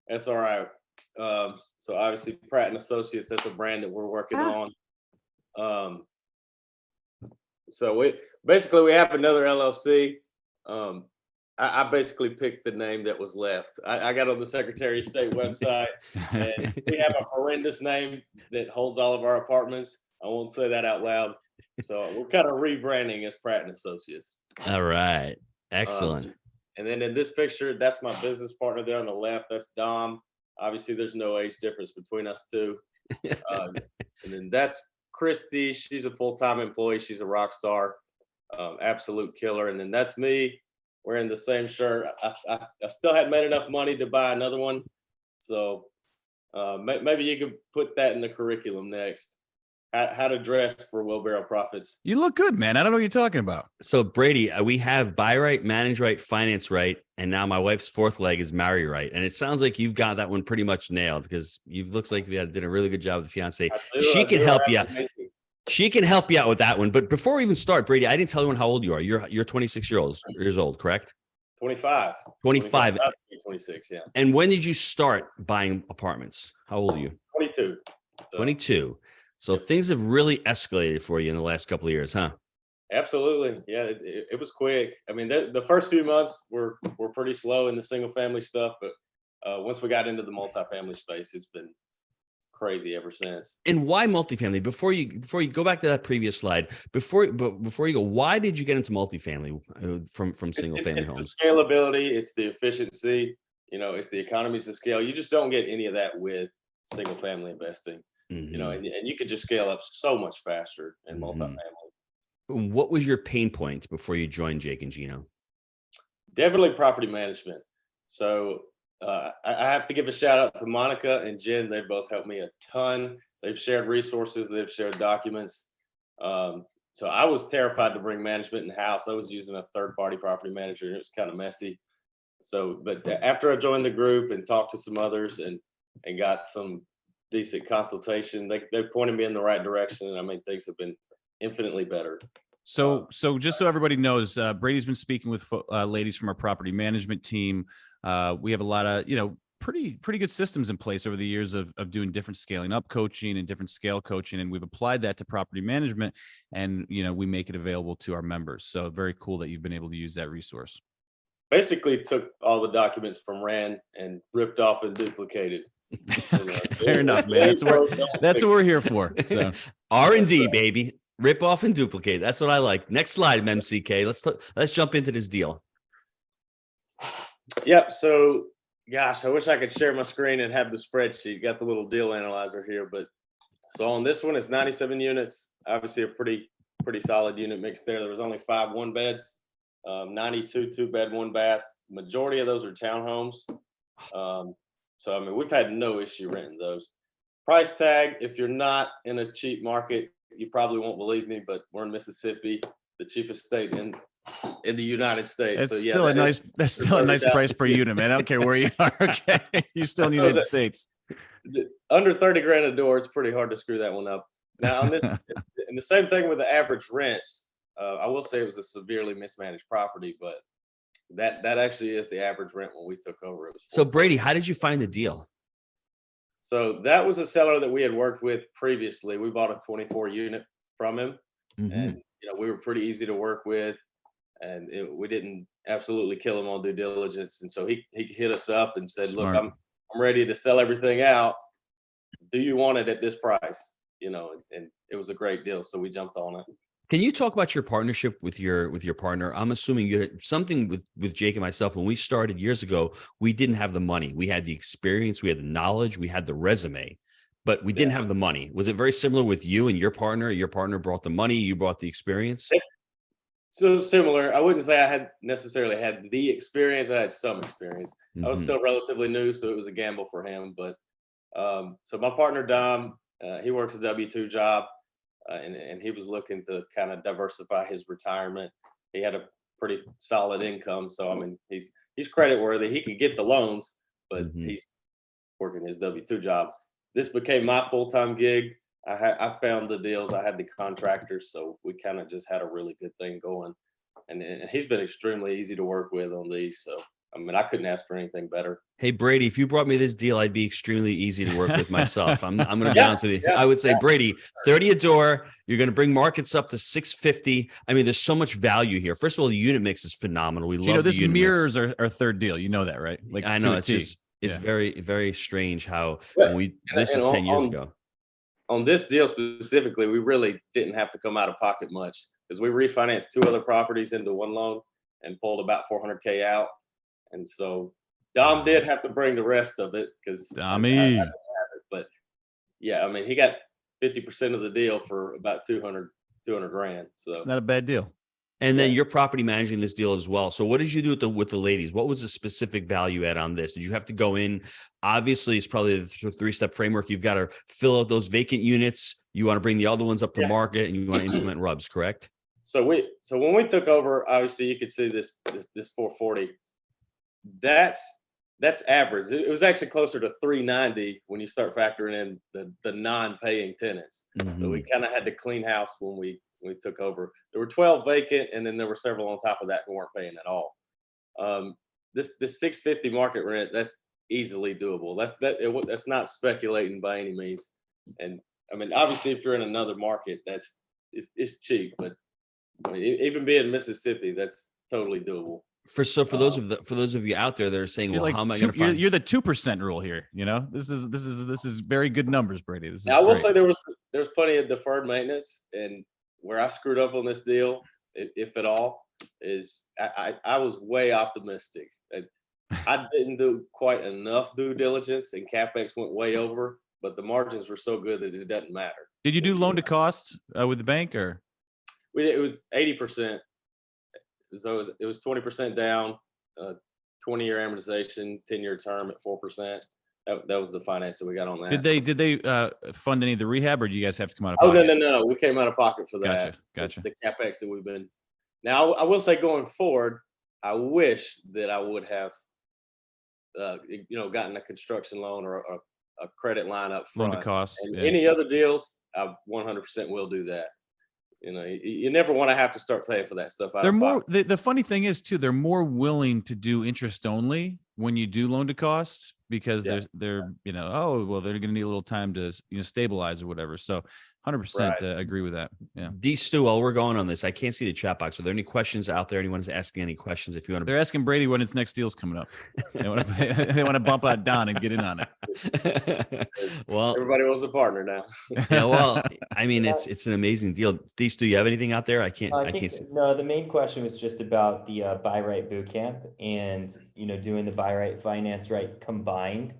That's all right. So obviously Pratt and Associates, that's a brand that we're working Ah, on. Um, so we have another LLC. Um, I basically picked the name that was left. I got on the Secretary of State website, and we have a horrendous name that holds all of our apartments. I won't say that out loud. So we're kind of rebranding as Pratt and Associates. All right. Um, Excellent. and then in this picture, that's my business partner there on the left. That's Dom. Obviously, there's no age difference between us two. Uh, and then that's Christy. She's a full-time employee. She's a rock star, absolute killer. And then that's me wearing the same shirt. I still hadn't made enough money to buy another one. So maybe you could put that in the curriculum next. How to dress for wheelbarrow profits. you look good, man. I don't know what you're talking about. So Brady, we have buy right, manage right, finance right, and now my wife's fourth leg is marry right. And it sounds like you've got that one pretty much nailed because you looks like you did a really good job with the fiance. She can help you. She can help you out with that one. But before we even start, Brady, I didn't tell everyone how old you are. You're 26 years old, correct? 25. 25. 26, yeah. And when did you start buying apartments? How old are you? 22. So. 22. So things have really escalated for you in the last couple of years, huh? Absolutely. Yeah, it was quick. I mean, the first few months were pretty slow in the single family stuff, but once we got into the multifamily space, it's been crazy ever since. And why multifamily? Before you go back to that previous slide, before you go, why did you get into multifamily from single family homes? The scalability, it's the efficiency, it's the economies of scale. You just don't get any of that with single family investing. Mm-hmm. And you could just scale up so much faster in multifamily. What was your pain point before you joined Jake and Gino? Definitely property management. So I have to give a shout out to Monica and Jen. They both helped me a ton. They've shared resources. They've shared documents. So I was terrified to bring management in house. I was using a third party property manager, and it was kind of messy. So, but after I joined the group and talked to some others and got some decent consultation, they pointed me in the right direction, and I mean things have been infinitely better. So just so everybody knows, Brady's been speaking with ladies from our property management team. We have a lot of pretty good systems in place over the years of doing different scaling up coaching and different scale coaching, and we've applied that to property management, and we make it available to our members. So very cool that you've been able to use that resource. Basically took all the documents from Rand and ripped off and duplicated. Fair enough, man. That's what we're here for. So R&D, baby. Rip off and duplicate. That's what I like. Next slide, MCK. Let's jump into this deal. Yep. So, gosh, I wish I could share my screen and have the spreadsheet. Got the little deal analyzer here, but so on this one, it's 97 units. Obviously, a pretty solid unit mix there. There was only 5 one beds, 92 2-bed 1-bath. Majority of those are townhomes. So I mean, we've had no issue renting those. Price tag, if you're not in a cheap market, you probably won't believe me, but we're in Mississippi, the cheapest state in the United States. That's still a nice price per unit, man. I don't care where you are. Okay, you're still in the United States. Under 30 grand a door, it's pretty hard to screw that one up. Now on this, and the same thing with the average rents. I will say it was a severely mismanaged property, but that actually is the average rent when we took over. It was so Brady, how did you find the deal? So that was a seller that we had worked with previously. We bought a 24 unit from him, and we were pretty easy to work with, and we didn't absolutely kill him on due diligence. And so he hit us up and said, Smart. "Look, I'm ready to sell everything out. Do you want it at this price?" And it was a great deal, so we jumped on it. Can you talk about your partnership with your partner? I'm assuming you had something with Jake and myself. When we started years ago, we didn't have the money. We had the experience, we had the knowledge, we had the resume, but we didn't have the money. Was it very similar with you and your partner? Your partner brought the money, you brought the experience? So similar. I wouldn't say I had necessarily had the experience. I had some experience. I was still relatively new, so it was a gamble for him. But so my partner Dom, he works a W-2 job. And he was looking to kind of diversify his retirement. He had a pretty solid income, so I mean, he's credit worthy. He can get the loans, but he's working his W-2 job. This became my full-time gig. I found the deals. I had the contractors, so we kind of just had a really good thing going. And he's been extremely easy to work with on these. So I mean, I couldn't ask for anything better. Hey, Brady, if you brought me this deal, I'd be extremely easy to work with myself. I'm going to be Yeah, honest with you. yeah, I would say, yeah. Brady, 30 a door. You're going to bring markets up to 650. I mean, there's so much value here. First of all, the unit mix is phenomenal. We Gino, love the this unit mirrors mix. our third deal. You know that, right? Like I to know a it's T. just it's Yeah. very, very strange how But, this is 10 years ago. On this deal specifically, we really didn't have to come out of pocket much because we refinanced 2 other properties into one loan and pulled about $400K out. And so Dom did have to bring the rest of it because Dommy. but yeah, I mean, he got 50% of the deal for about 200 grand. So It's not a bad deal. And then Yeah. you're property managing this deal as well. So what did you do with the ladies? What was the specific value add on this? Did you have to go in? Obviously, it's probably the 3-step framework. You've got to fill out those vacant units. You want to bring the other ones up to market, and you want to implement rubs, correct? So when we took over, obviously you could see this 440. That's average. It was actually closer to 390 when you start factoring in the non-paying tenants. So we kind of had to clean house when we took over. There were 12 vacant, and then there were several on top of that who weren't paying at all. This 650 market rent, that's easily doable. That's not speculating by any means. And I mean, obviously, if you're in another market, it's cheap, but I mean, even being Mississippi, that's totally doable. For those of you out there that are saying, well, how am I going to find? You're the 2% rule here. You know, this is very good numbers, Brady. This is Now, I will great. say there was plenty of deferred maintenance, and where I screwed up on this deal, if at all, is I was way optimistic. I didn't do quite enough due diligence, and CapEx went way over, but the margins were so good that it doesn't matter. Did you do loan to cost with the bank, or? It was 80%. So it was 20% down, 20-year amortization, 10-year term at 4%. That was the financing we got on that. Did they fund any of the rehab, or do you guys have to come out of pocket? Oh, no. We came out of pocket for that. Gotcha. The CapEx that we've been. Now, I will say going forward, I wish that I would have, gotten a construction loan or a credit line up front. Loan to cost. And Yeah. any other deals, I 100% will do that. You know, you never want to have to start paying for that stuff. They're more. The funny thing is too, they're more willing to do interest only when you do loan to cost because they're oh well, they're going to need a little time to stabilize or whatever. So 100% agree with that. Yeah. Stu, while we're going on this, I can't see the chat box. Are there any questions out there? Anyone's asking any questions? If you want to, they're asking Brady when its next deal's coming up. They want to bump out Don and get in on it. Well, everybody wants a partner now. Yeah, well, I mean, it's an amazing deal. Stu, do you have anything out there? I can't see. No, the main question was just about the buy right boot camp and doing the buy right finance right combined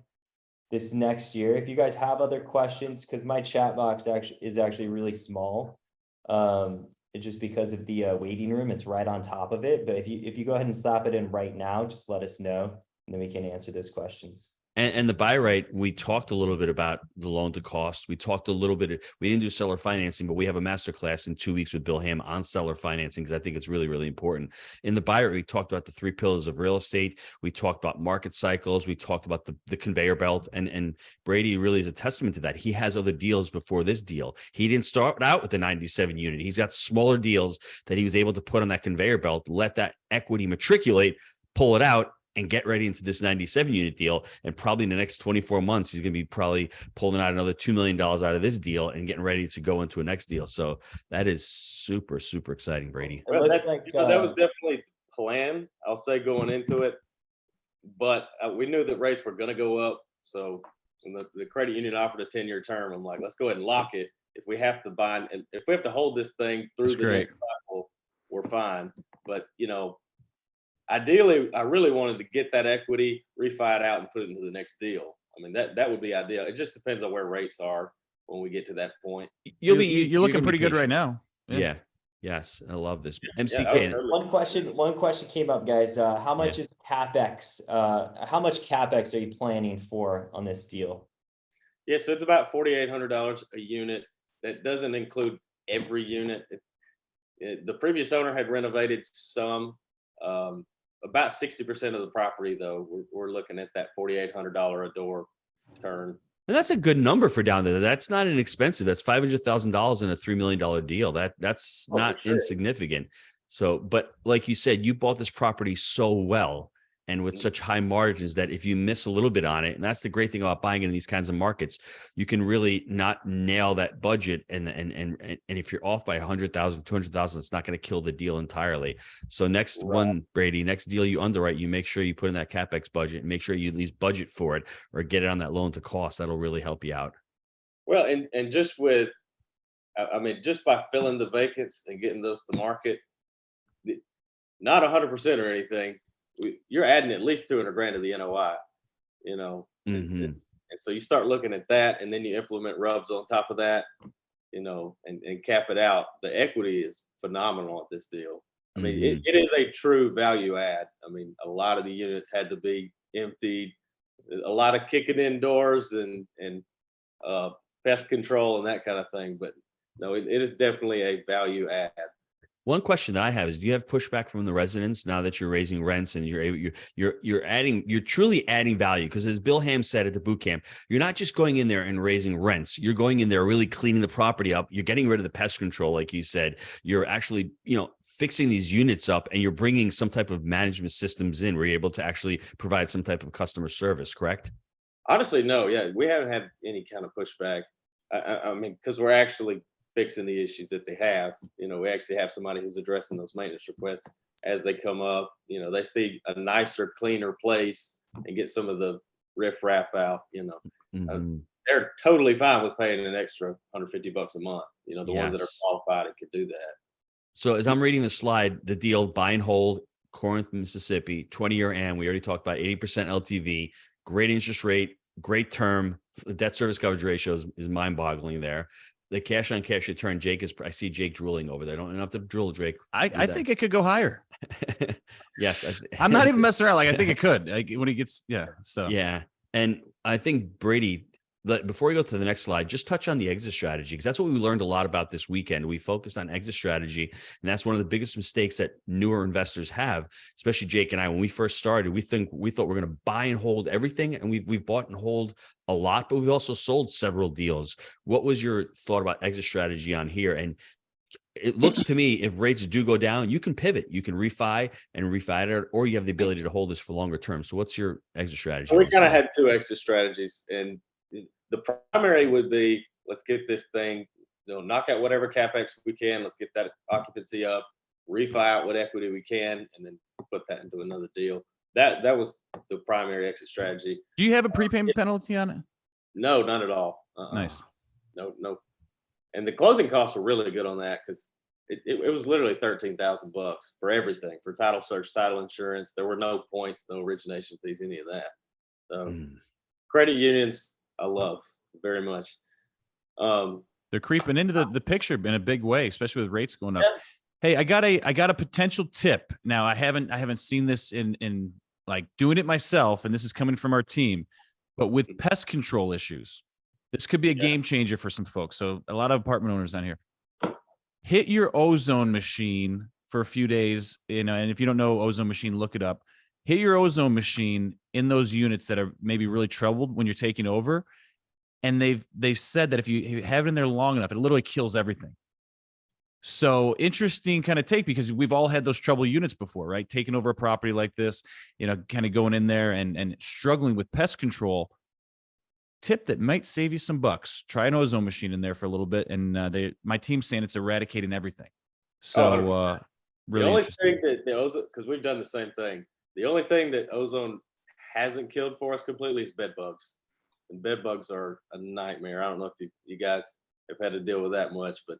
this next year. If you guys have other questions, because my chat box is actually really small, it's just because of the waiting room, it's right on top of it. But if you go ahead and slap it in right now, just let us know, and then we can answer those questions. And the buy right, we talked a little bit about the loan to cost. We talked a little bit. We didn't do seller financing, but we have a masterclass in 2 weeks with Bill Ham on seller financing because I think it's really, really important. In the buy right, we talked about the 3 pillars of real estate. We talked about market cycles. We talked about the conveyor belt. And Brady really is a testament to that. He has other deals before this deal. He didn't start out with the 97 unit. He's got smaller deals that he was able to put on that conveyor belt, let that equity matriculate, pull it out, and get ready into this 97 unit deal. And probably in the next 24 months, he's going to be probably pulling out another $2 million out of this deal and getting ready to go into a next deal. So that is super, super exciting, Brady. Well, that was definitely planned, I'll say, going into it. But we knew that rates were going to go up. So when the credit union offered a 10-year term, I'm like, let's go ahead and lock it. If we have to buy, and if we have to hold this thing through the next cycle, we're fine. But, ideally, I really wanted to get that equity, refi it out, and put it into the next deal. I mean, that would be ideal. It just depends on where rates are when we get to that point. You're looking pretty good right now. Yeah. Yes. I love this. MCK. One question came up, guys. How much is CapEx? How much CapEx are you planning for on this deal? Yeah, so it's about $4,800 a unit. That doesn't include every unit. The previous owner had renovated some. About 60% of the property, though, we're looking at that $4,800 a door turn. And that's a good number for down there. That's not inexpensive. That's $500,000 in a $3 million deal. That's not insignificant. So, but like you said, you bought this property so well, and with such high margins that if you miss a little bit on it, and that's the great thing about buying in these kinds of markets, you can really not nail that budget. And if you're off by 100,000, 200,000, it's not going to kill the deal entirely. So next one, Brady, next deal you underwrite, you make sure you put in that CapEx budget and make sure you at least budget for it or get it on that loan to cost. That'll really help you out. Well, and just with, I mean, just by filling the vacants and getting those to market, not 100% or anything, you're adding at least 200 grand to the NOI, you know. And so you start looking at that, and then you implement rubs on top of that, you know, and cap it out. The equity is phenomenal at this deal. I mean, it is a true value add. I mean, a lot of the units had to be emptied, a lot of kicking indoors and pest control and that kind of thing. But no, it is definitely a value add. One question that I have is, do you have pushback from the residents now that you're raising rents and you're truly adding value? Because as Bill Ham said at the boot camp, you're not just going in there and raising rents. You're going in there really cleaning the property up. You're getting rid of the pest control, like you said. You're actually, fixing these units up, and you're bringing some type of management systems in where you're able to actually provide some type of customer service, correct? Honestly, no. Yeah, we haven't had any kind of pushback. I mean, because we're actually fixing the issues that they have. We actually have somebody who's addressing those maintenance requests as they come up. They see a nicer, cleaner place and get some of the riffraff out. They're totally fine with paying an extra $150 a month. The ones that are qualified and could do that. So as I'm reading the slide, the deal, buy and hold, Corinth, Mississippi, 20-year AM. We already talked about 80% LTV, great interest rate, great term. The debt service coverage ratio is mind-boggling there. The cash on cash return, I see Jake drooling over there. Don't have to drool, Jake. I think it could go higher. Yes. I'm not even messing around. Like, I think it could. Like, when he gets, so. Yeah. And I think Brady, before we go to the next slide, just touch on the exit strategy, because that's what we learned a lot about this weekend. We focused on exit strategy, and that's one of the biggest mistakes that newer investors have, especially Jake and I. When we first started, we thought we're going to buy and hold everything, and we've bought and hold a lot, but we've also sold several deals. What was your thought about exit strategy on here? And it looks to me, if rates do go down, you can pivot, you can refi it, or you have the ability to hold this for longer term. So what's your exit strategy? We kind of had two exit strategies, and the primary would be, let's get this thing, knock out whatever CapEx we can. Let's get that occupancy up, refi out what equity we can, and then put that into another deal. That was the primary exit strategy. Do you have a prepayment penalty on it? No, not at all. Nice. No. And the closing costs were really good on that, because it was literally $13,000 for everything, for title search, title insurance. There were no points, no origination fees, any of that. So credit unions, I love very much. They're creeping into the picture in a big way, especially with rates going up. Yeah. Hey, I got a potential tip. Now, I haven't seen this in like doing it myself, and this is coming from our team, but with pest control issues, this could be a game changer for some folks. So a lot of apartment owners down here, hit your ozone machine for a few days, and if you don't know ozone machine, look it up. Hit your ozone machine in those units that are maybe really troubled when you're taking over. And they've said that if you have it in there long enough, it literally kills everything. So interesting kind of take, because we've all had those trouble units before, right? Taking over a property like this, kind of going in there and struggling with pest control. Tip that might save you some bucks. Try an ozone machine in there for a little bit. And my team's saying it's eradicating everything. So really the only interesting. thing that the ozone, because we've done the same thing. The only thing that ozone hasn't killed for us completely is bed bugs. And bed bugs are a nightmare. I don't know if you guys have had to deal with that much, but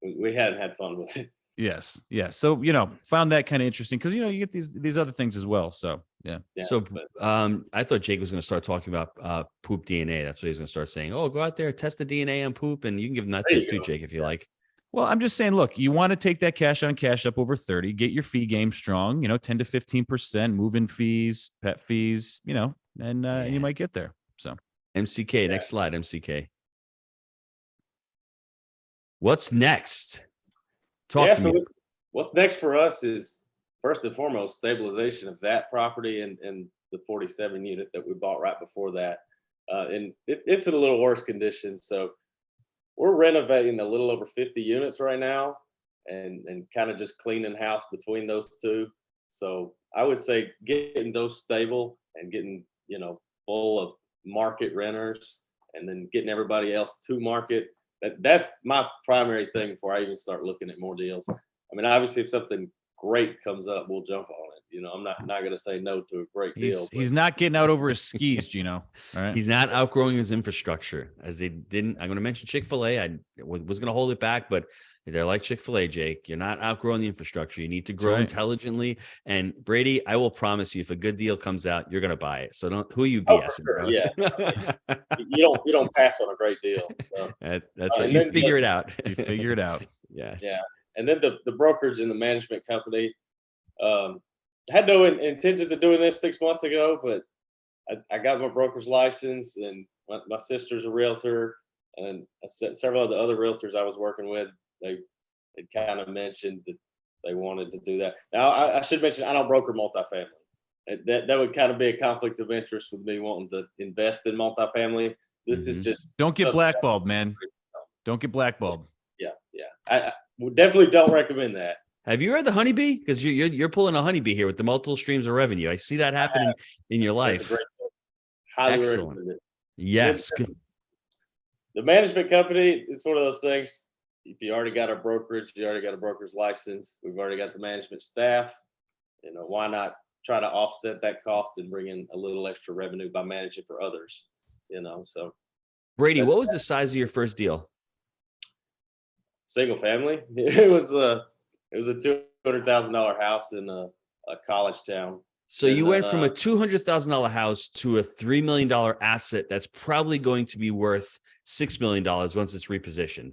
we hadn't had fun with it. Yes. So, found that kind of interesting, because, you get these other things as well. So, yeah. So I thought Jake was going to start talking about poop DNA. That's what he was going to start saying. Oh, go out there, test the DNA on poop. And you can give him that tip too, Jake, if you like. Well, I'm just saying, look, you want to take that cash on cash up over 30, get your fee game strong, 10 to 15%, move-in fees, pet fees, and you might get there. So MCK, next slide, MCK. What's next? Talk to me. What's next for us is, first and foremost, stabilization of that property and the 47 unit that we bought right before that. And it's in a little worse condition. So we're renovating a little over 50 units right now, and kind of just cleaning house between those two. So I would say getting those stable and getting, full of market renters, and then getting everybody else to market. That's my primary thing before I even start looking at more deals. I mean, obviously, if something great comes up, we'll jump on it. I'm not going to say no to a great deal. He's not getting out over his skis, Gino. All right. He's not outgrowing his infrastructure, as they didn't. I'm going to mention Chick-fil-A. I was going to hold it back, but they're like Chick-fil-A, Jake. You're not outgrowing the infrastructure. You need to grow intelligently. And Brady, I will promise you, if a good deal comes out, you're going to buy it. So who are you BSing, sure, bro? Yeah. you don't pass on a great deal. So. That's right. You figure it out. You figure it out. Yes. Yeah. And then the brokerage and the management company, had no intentions of doing this 6 months ago, but I got my broker's license, and my sister's a realtor, and several of the other realtors I was working with, they kind of mentioned that they wanted to do that. Now, I should mention, I don't broker multifamily. That would kind of be a conflict of interest with me wanting to invest in multifamily. This is just don't get blackballed, man. Don't get blackballed. Yeah. I definitely don't recommend that. Have you heard the honeybee? Because you're pulling a honeybee here with the multiple streams of revenue. I see that happening in your life. That's a great book. Highly Excellent. recommend it. Yes. The management company, it's one of those things. If you already got a brokerage, you already got a broker's license. We've already got the management staff. Why not try to offset that cost and bring in a little extra revenue by managing for others? So. Brady, what was the size of your first deal? Single family. It was a $200,000 house in a college town. So you went from a $200,000 house to a $3 million asset that's probably going to be worth $6 million once it's repositioned.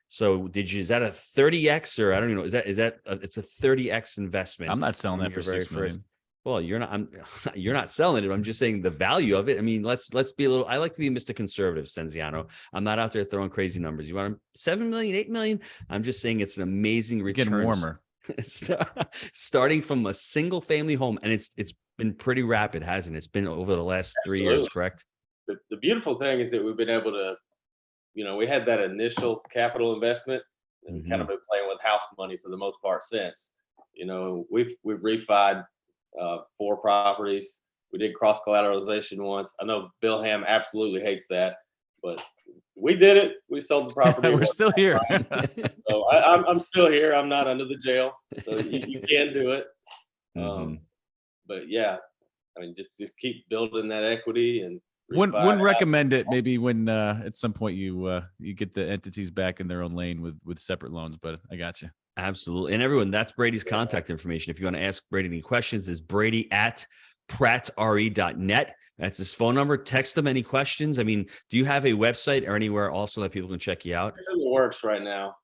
So is that a 30x, or I don't even know, is that it's a 30x investment? I'm not selling that for $6 million. Well, you're not selling it. I'm just saying the value of it. I mean, let's be a little, I like to be Mr. Conservative, Stenziano. I'm not out there throwing crazy numbers. You want 7 million, 8 million? I'm just saying it's an amazing return. Getting warmer. Starting from a single family home, and it's been pretty rapid, hasn't it? It's been over the last 3 years, correct? The beautiful thing is that we've been able to, we had that initial capital investment, and kind of been playing with house money for the most part since. We've refied 4 properties. We did cross collateralization once. I know Bill Ham absolutely hates that, but we did it. We sold the property. We're still here. So I'm still here. I'm not under the jail. So you can do it. But yeah, I mean, just keep building that equity and wouldn't recommend it. Maybe when at some point you get the entities back in their own lane with separate loans. But I got you. Absolutely. And everyone, that's Brady's contact information. If you want to ask Brady any questions, is Brady@prattre.net. That's his phone number. Text him any questions. I mean, do you have a website or anywhere also that people can check you out? It's in the works right now.